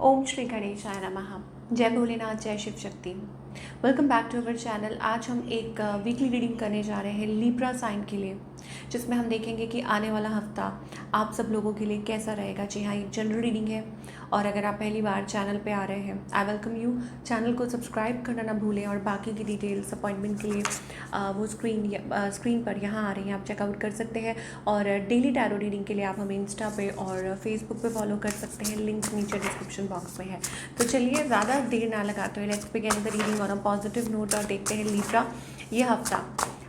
ओम श्री गणेशाय नमः। जय भोलेनाथ, जय Shiv Shakti. Welcome back to our channel. आज हम एक वीकली रीडिंग करने जा रहे हैं लिब्रा साइन के लिए, जिसमें हम देखेंगे कि आने वाला हफ्ता आप सब लोगों के लिए कैसा रहेगा। जी हाँ, एक जनरल रीडिंग है और अगर आप पहली बार चैनल पे आ रहे हैं, आई वेलकम यू। चैनल को सब्सक्राइब करना ना भूलें और बाकी की डिटेल्स अपॉइंटमेंट के लिए वो स्क्रीन पर यहाँ आ रही हैं, आप चेकआउट कर सकते हैं। और डेली टैरो रीडिंग के लिए आप हमें इंस्टा पे और फेसबुक पे फॉलो कर सकते हैं, लिंक नीचे डिस्क्रिप्शन बॉक्स में है। तो चलिए ज़्यादा देर ना लगाते हुए let's begin the reading on a positive note और देखते हैं लिब्रा ये हफ्ता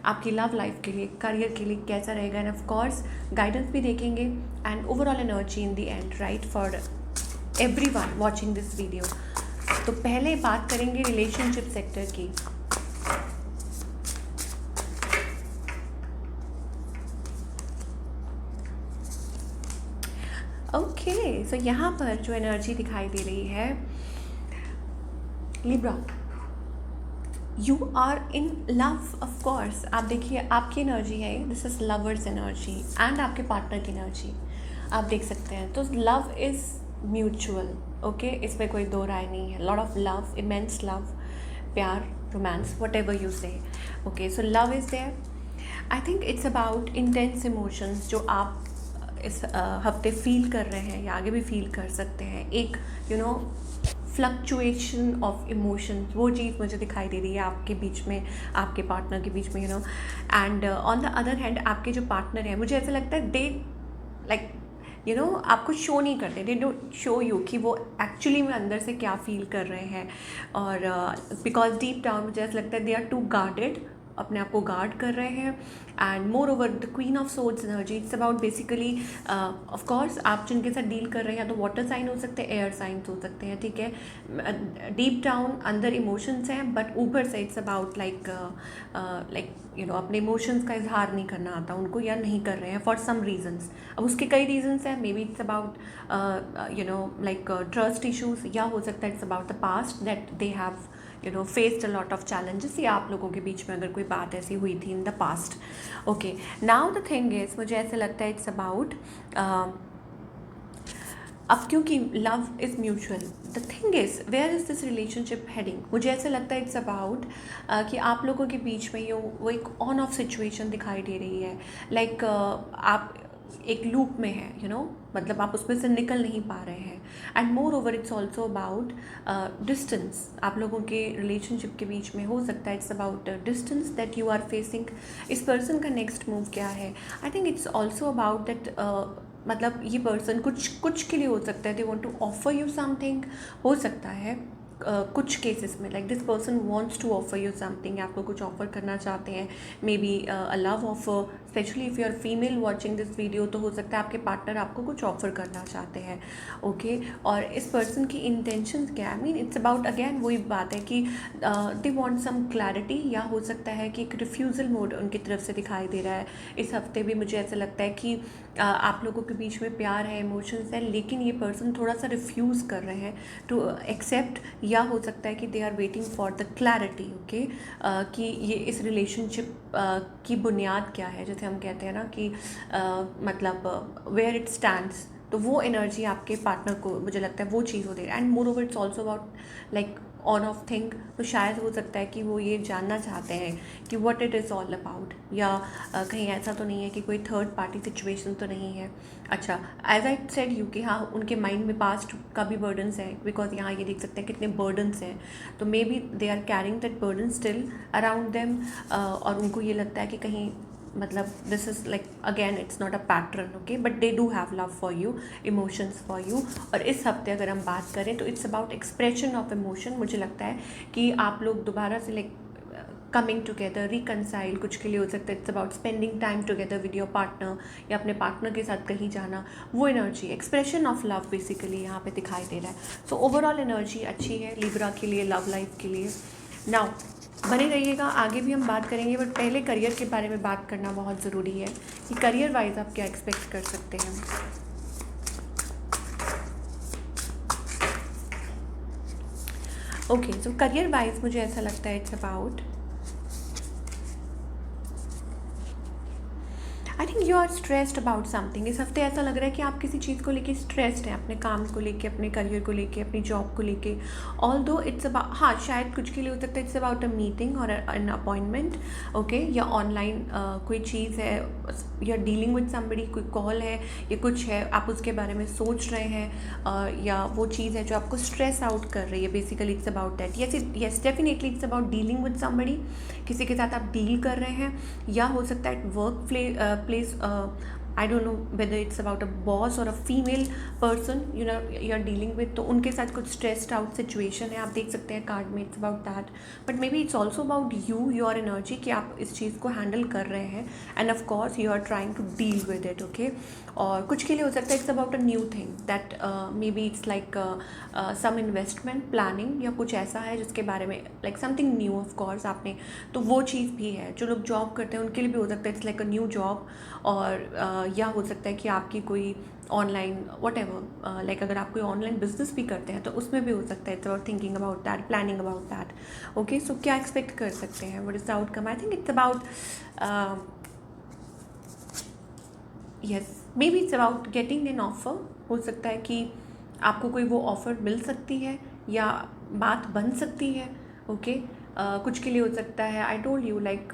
आपकी लव लाइफ के लिए, करियर के लिए कैसा रहेगा। एंड ऑफ कोर्स गाइडेंस भी देखेंगे and overall energy in the end, right, for everyone watching this video. तो पहले बात करेंगे रिलेशनशिप सेक्टर की। ओके, सो यहाँ पर जो एनर्जी दिखाई दे रही है Libra, you are in love. Of course आप देखिए आपकी एनर्जी है, this is lovers energy and आपके पार्टनर की एनर्जी आप देख सकते हैं। तो लव इज़ म्यूचुअल, ओके, इसमें कोई दो राय नहीं है। Lot of love, immense love, प्यार, romance, whatever you say. Okay, so love is there. I think it's about intense emotions जो आप इस हफ्ते फील कर रहे हैं या आगे भी फील कर सकते हैं। एक फ्लक्चुएशन ऑफ इमोशंस, वो चीज़ मुझे दिखाई दे रही है आपके बीच में, आपके पार्टनर के बीच में, and on the other hand आपके जो पार्टनर है, मुझे ऐसा लगता है दे लाइक आपको शो नहीं करते, दे डोंट शो यू कि वो एक्चुअली में अंदर से क्या फील कर रहे हैं। और बिकॉज डीप डाउन मुझे ऐसा लगता है दे आर टू गार्डेड, अपने आप को गार्ड कर रहे हैं। And more over the queen of swords energy, it's about basically of course आप जिनके साथ डील कर रहे हैं तो वाटर साइन हो सकते हैं, एयर साइंस हो सकते हैं, ठीक है। डीप डाउन अंदर इमोशंस हैं बट ऊपर से इट्स अबाउट लाइक अपने इमोशंस का इजहार नहीं करना आता उनको या नहीं कर रहे हैं फॉर सम रीजंस। अब उसके कई रीजंस हैं, maybe it's about like trust issues, या हो सकता है it's about the past that they have faced a lot of challenges, या आप लोगों के बीच में अगर कोई बात ऐसी हुई थी in the past. Okay, now the thing is, मुझे ऐसे लगता है इट्स अबाउट अब क्योंकि love is mutual, the thing is where is this relationship heading. मुझे ऐसे लगता है इट्स अबाउट कि आप लोगों के बीच में वो एक ऑन ऑफ सिचुएशन दिखाई दे रही है। लाइक आप एक लूप में है, मतलब आप उसमें से निकल नहीं पा रहे हैं। And moreover it's also about distance, आप लोगों के रिलेशनशिप के बीच में हो सकता है it's about distance that you are facing. इस पर्सन का नेक्स्ट मूव क्या है। I think it's also about that मतलब ये पर्सन कुछ के लिए हो सकता है they want to offer you something, हो सकता है कुछ केसेस में like this person wants to offer you something, आपको कुछ ऑफर करना चाहते हैं, maybe a love offer. Specially if you are female watching this video तो हो सकता है आपके पार्टनर आपको कुछ ऑफर करना चाहते हैं, ओके। और इस पर्सन की इंटेंशन क्या है, I mean it's about again वही बात है कि दे वांट सम क्लैरिटी, या हो सकता है कि एक रिफ्यूज़ल मोड उनकी तरफ से दिखाई दे रहा है इस हफ्ते भी। मुझे ऐसा लगता है कि आप लोगों के बीच में प्यार है, इमोशंस है, लेकिन ये पर्सन थोड़ा सा रिफ्यूज़ कर रहे हैं टू एक्सेप्ट, या हो सकता है कि they are waiting for the clarity, okay, कि ये इस रिलेशनशिप की बुनियाद क्या है, जैसे हम कहते हैं ना कि मतलब वेयर इट स्टैंड्स। तो वो एनर्जी आपके पार्टनर को मुझे लगता है वो चीज़ हो दे रही है। And moreover it's also about like on off thing, तो शायद हो सकता है कि वो ये जानना चाहते हैं कि what it is all about, या कहीं ऐसा तो नहीं है कि कोई थर्ड पार्टी सिचुएशन तो नहीं है। अच्छा, एज आई सेड यू कि हाँ उनके माइंड में पास्ट का भी बर्डन्स है, बिकॉज यहाँ ये देख सकते हैं कितने बर्डन्स हैं। तो maybe they are carrying that burden still around them, और उनको ये लगता है कि कहीं मतलब this is like again it's not a pattern, okay, but they do have love for you, emotions for you. और इस हफ्ते अगर हम बात करें तो it's about expression of emotion. मुझे लगता है कि आप लोग दोबारा से लाइक कमिंग टुगेदर, रिकनसाइल, कुछ के लिए हो सकता है it's about spending time together with your partner, या अपने पार्टनर के साथ कहीं जाना। वो energy expression of love basically यहाँ पे दिखाई दे रहा है। सो ओवरऑल एनर्जी अच्छी है लिब्रा के लिए, लव लाइफ के लिए। नाउ बने रहिएगा, आगे भी हम बात करेंगे, बट पहले करियर के बारे में बात करना बहुत ज़रूरी है कि करियर वाइज आप क्या एक्सपेक्ट कर सकते हैं। ओके, सो करियर वाइज मुझे ऐसा लगता है it's about, I think you are stressed about something, इस हफ्ते ऐसा लग रहा है कि आप किसी चीज़ को लेके स्ट्रेस्ड हैं, अपने काम को लेके, अपने करियर को लेके, अपनी जॉब को लेके। ऑल दो इट्स अबाउट, हाँ शायद कुछ के लिए हो सकता है इट्स अबाउट अ मीटिंग और एन अपॉइंटमेंट, ओके, या ऑनलाइन कोई चीज़ है, you are dealing with somebody, कोई कॉल है या कुछ है, आप उसके बारे में सोच रहे हैं, या वो चीज़ है जो आपको स्ट्रेस आउट कर रही है। Basically it's about that. Yes definitely it's about dealing with somebody, किसी के साथ आप डील कर रहे हैं, या हो सकता है workplace, I don't know whether it's about a boss और a female person you know you are dealing with, तो उनके साथ कुछ स्ट्रेस्ड आउट सिचुएशन है, आप देख सकते हैं कार्ड में, it's about that. But maybe it's also about you, your energy, कि आप इस चीज़ को हैंडल कर रहे हैं, and of course you are trying to deal with it, okay. और कुछ के लिए हो सकता है it's about a new thing that maybe it's like some investment planning, या कुछ ऐसा है जिसके बारे में like something new, of course आपने, तो वो चीज़ भी है। जो लोग जॉब करते हैं उनके लिए भी हो सकता है it's like a new job, और या हो सकता है कि आपकी कोई ऑनलाइन वट एवर, लाइक अगर आप कोई ऑनलाइन बिजनेस भी करते हैं तो उसमें भी हो सकता है it's about thinking about that, planning about that, okay. So क्या एक्सपेक्ट कर सकते हैं, what is the outcome? I think it's about yes, maybe it's about getting an offer. हो सकता है कि आपको कोई वो ऑफ़र मिल सकती है या बात बन सकती है, ओके। कुछ के लिए हो सकता है, I told you, like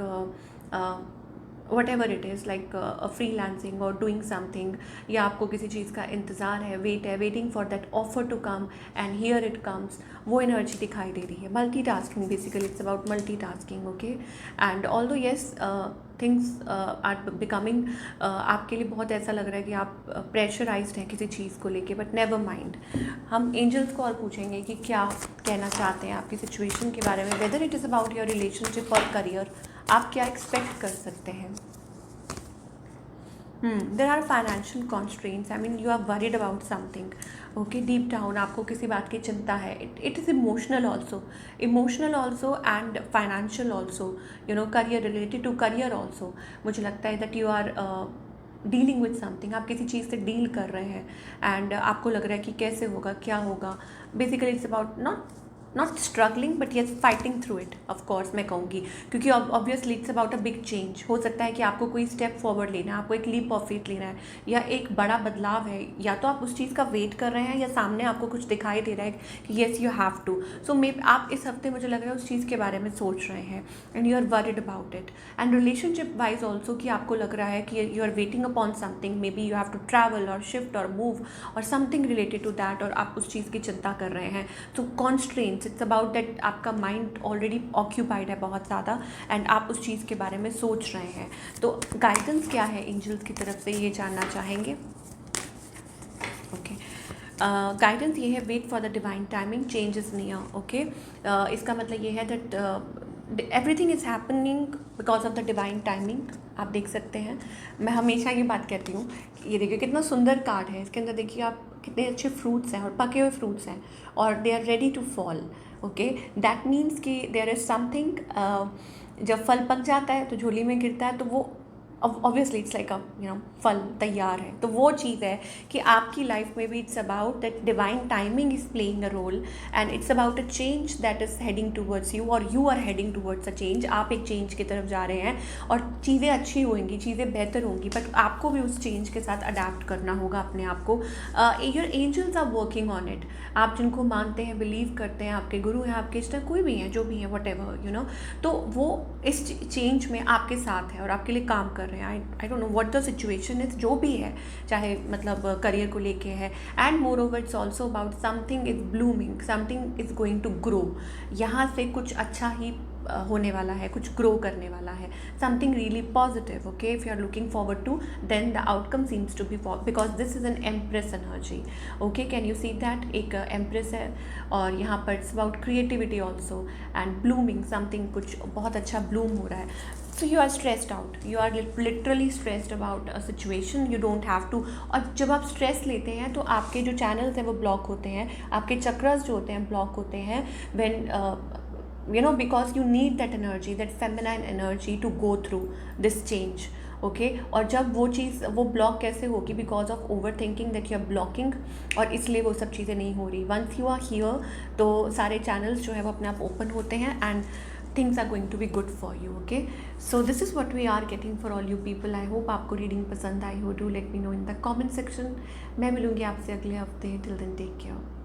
whatever it is, like freelancing और डूइंग समथिंग, या आपको किसी चीज़ का इंतज़ार है, waiting for that offer to come and here it comes, वो एनर्जी दिखाई दे रही है। Multitasking, basically it's about multitasking, okay. And although yes things are becoming, आपके लिए बहुत ऐसा लग रहा है कि आप प्रेशराइज्ड हैं किसी चीज़ को लेके, बट नेवर माइंड, हम एंजल्स को और पूछेंगे कि क्या कहना चाहते हैं आपकी सिचुएशन के बारे में, weather it is about your relationship और करियर, आप क्या एक्सपेक्ट कर सकते हैं। There are financial constraints, I mean you are worried about something, okay, deep down आपको किसी बात की चिंता है। It is emotional also and financial also, you know, career, related to career also. मुझे लगता है that you are dealing with something, आप किसी चीज़ से डील कर रहे हैं, एंड आपको लग रहा है कि कैसे होगा, क्या होगा। Basically it's about not struggling but yes fighting through it, of course मैं कहूँगी, क्योंकि obviously it's about a big change. हो सकता है कि आपको कोई स्टेप फॉरवर्ड लेना है, आपको एक लीप ऑफ फेथ लेना है, या एक बड़ा बदलाव है, या तो आप उस चीज़ का वेट कर रहे हैं, या सामने आपको कुछ दिखाई दे रहा है कि येस यू हैव टू। सो मे आप इस हफ्ते, मुझे लग रहा है, उस चीज़ के बारे में सोच रहे हैं, and you are worried about it. And relationship wise also, कि आपको लग रहा है कि you are waiting upon something, may be you have to travel और शिफ्ट और मूव और समथिंग रिलेटेड टू दैट, और आप उस चीज़ की चिंता कर रहे हैं। तो कॉन्स्ट्रेंट्स, इट्स अबाउट दैट आपका माइंड ऑलरेडी ऑक्यूपाइड है बहुत ज़्यादा, एंड आप उस चीज़ के बारे में सोच रहे हैं। तो गाइडेंस क्या है एंजल्स की तरफ से, ये जानना चाहेंगे, ओके। गाइडेंस ये है, wait for the divine timing, change is near, okay. इसका मतलब ये है that everything is happening because of the divine timing. आप देख सकते हैं, मैं हमेशा ये बात कहती हूँ, ये देखिए कितना सुंदर कार्ड है, इसके अंदर देखिए आप कितने अच्छे फ्रूट्स हैं, और पके हुए फ्रूट्स हैं, और they are ready to fall, okay. That means कि देयर इज़ समथिंग, जब फल पक जाता है तो झोली में गिरता है, तो वो ऑब्वियसली इट्स लाइक फल तैयार है। तो वो चीज़ है कि आपकी लाइफ में भी it's about that divine timing is playing a role, and it's about a change that is heading towards you, और you are heading towards a change. आप एक चेंज की तरफ जा रहे हैं, और चीज़ें अच्छी होंगी, चीज़ें बेहतर होंगी, बट आपको भी उस चेंज के साथ अडेप्ट करना होगा अपने आप को। Your angels are working on it. आप जिनको मानते हैं, बिलीव करते हैं, आपके गुरु हैं, आपके इष्ट कोई भी हैं, जो भी हैं, वट एवर यू नो, तो वो इस चेंज में आपके साथ है और आपके लिए काम कर रहे हैं। I don't know what the situation is, जो भी है, चाहे मतलब करियर को लेके है, and moreover it's also about something is blooming, something is going to grow. यहाँ से कुछ अच्छा ही होने वाला है, कुछ ग्रो करने वाला है, something really positive, okay. If you are looking forward to, then the outcome seems to be, because this is an empress energy, okay. Can you see that, एक एम्प्रेस है, और यहाँ पर it's about creativity also and blooming, something कुछ बहुत अच्छा Bloom हो रहा है। So you are stressed out, you are literally stressed about a situation, you don't have to। और जब आप स्ट्रेस लेते हैं तो आपके जो चैनल्स हैं वो ब्लॉक होते हैं, आपके चक्रास जो होते हैं ब्लॉक होते हैं, when you know, because you need that energy, that feminine energy to go through this change, okay. और जब वो चीज़, वो ब्लॉक कैसे होगी, because of overthinking that you are blocking, और इसलिए वो सब चीज़ें नहीं हो रही। वंस यू आर हियर, तो सारे चैनल्स जो है वो अपने आप ओपन होते हैं, and things are going to be good for you. Okay, so this is what we are getting for all you people. I hope आपको रीडिंग पसंद आई हो. Do let me know in the comment section. मैं मिलूँगी आपसे अगले हफ्ते. Till then, take care.